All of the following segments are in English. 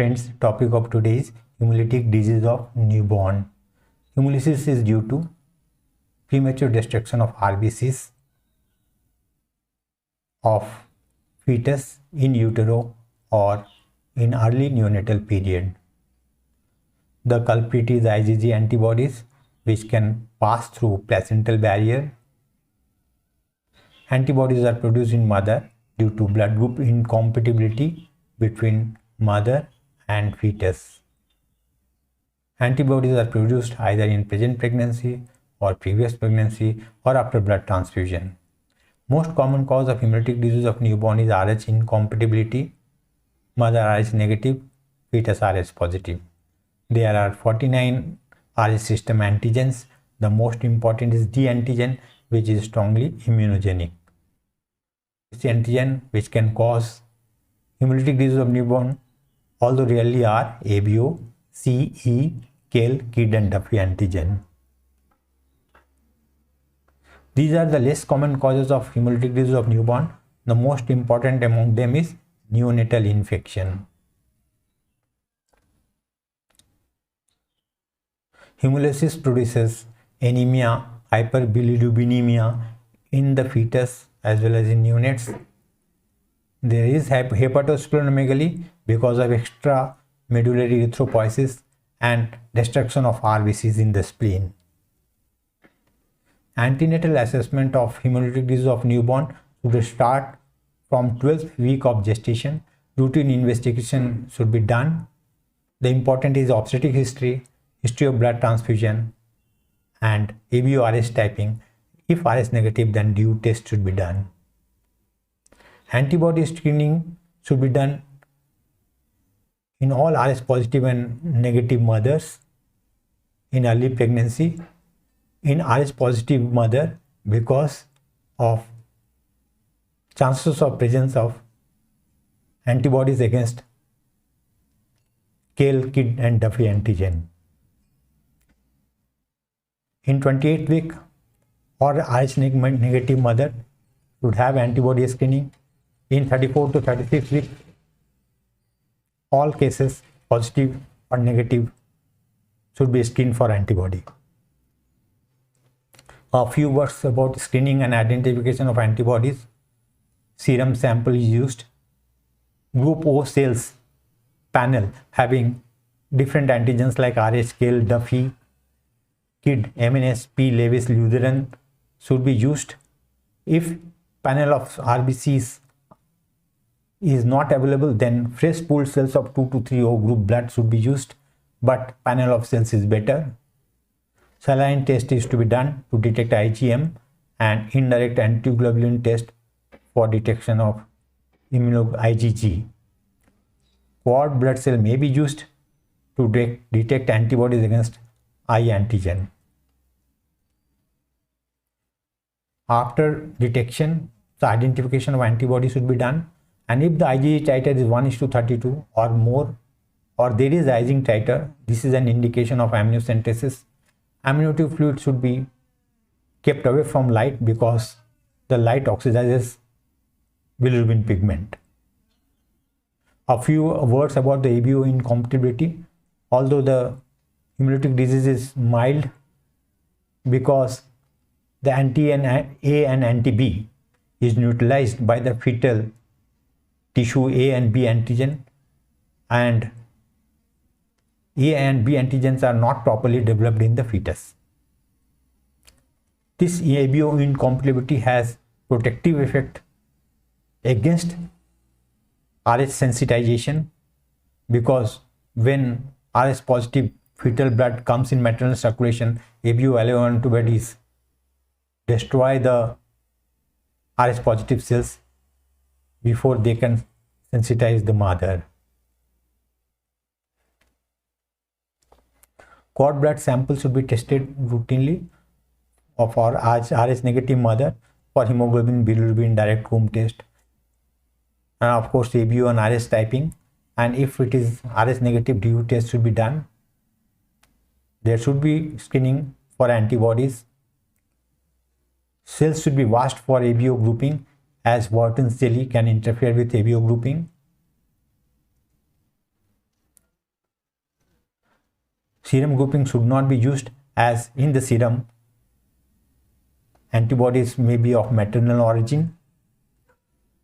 Friends, topic of today is hemolytic disease of newborn. Hemolysis is due to premature destruction of RBCs of fetus in utero or in early neonatal period. The culprit is IgG antibodies which can pass through placental barrier. Antibodies are produced in mother due to blood group incompatibility between mother and fetus. Antibodies are produced either in present pregnancy or previous pregnancy or after blood transfusion. Most common cause of hemolytic disease of newborn is Rh incompatibility, mother Rh negative, fetus Rh positive. There are 49 Rh system antigens. The most important is D antigen, which is strongly immunogenic. This antigen which can cause hemolytic disease of newborn, although rarely, are ABO, CE, KIL, KID and Duffy antigen. These are the less common causes of hemolytic disease of newborn. The most important among them is neonatal infection. Hemolysis produces anemia, hyperbilirubinemia in the fetus as well as in neonates. There is hepatosplenomegaly because of extramedullary erythropoiesis and destruction of RBCs in the spleen. Antenatal assessment of hemolytic disease of newborn should start from 12th week of gestation. Routine investigation should be done. The important is obstetric history, history of blood transfusion and ABO Rh typing. If Rh negative, then due test should be done. Antibody screening should be done in all Rh positive and negative mothers in early pregnancy. In Rh positive mother, because of chances of presence of antibodies against KIL, KID and Duffy antigen. In 28th week or Rh negative mother should have antibody screening. In 34 to 36 week, all cases positive or negative should be screened for antibody. A few words about screening and identification of antibodies. Serum sample is used. Group O cells panel having different antigens like Rh, KIL, Duffy, KID, MNS, P, Lewis, Lutheran should be used. If panel of RBCs is not available, then fresh pooled cells of 2 to 3 O group blood should be used, but panel of cells is better. Saline test is to be done to detect IgM and indirect antiglobulin test for detection of IgG. Cord blood cell may be used to detect antibodies against I antigen. After detection, the identification of antibody should be done, and if the IgG titer is 1:32 or more, or there is rising titer, this is an indication of amniocentesis. Amniotic fluid should be kept away from light because the light oxidizes bilirubin pigment. A few words about the ABO incompatibility. Although the hemolytic disease is mild because the anti-A and anti-B is neutralized by the fetal tissue A and B antigen, and A and B antigens are not properly developed in the fetus. This ABO incompatibility has protective effect against Rh sensitization, because when Rh positive fetal blood comes in maternal circulation, ABO antibodies destroy the Rh positive cells before they can sensitize the mother. Cord blood samples should be tested routinely of our Rh negative mother for hemoglobin, bilirubin, direct home test, and of course ABO and Rh typing. And if it is Rh negative, DU test should be done. There should be screening for antibodies. Cells should be washed for ABO grouping, as Wharton's jelly can interfere with ABO grouping. serum grouping should not be used, as in the serum antibodies may be of maternal origin.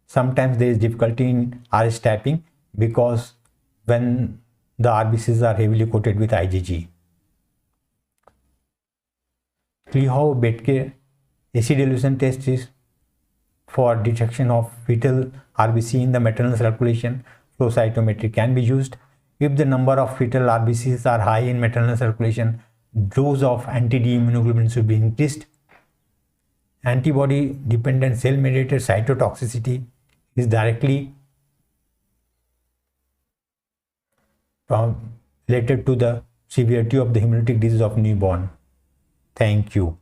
Sometimes there is difficulty in RH typing because when the RBCs are heavily coated with IgG. Klehoe-Betke acid elution test is for detection of fetal RBC in the maternal circulation. Flow cytometry can be used. If the number of fetal RBCs are high in maternal circulation, dose of anti-D immunoglobulin should be increased. Antibody dependent cell mediated cytotoxicity is directly related to the severity of the hemolytic disease of newborn. Thank you.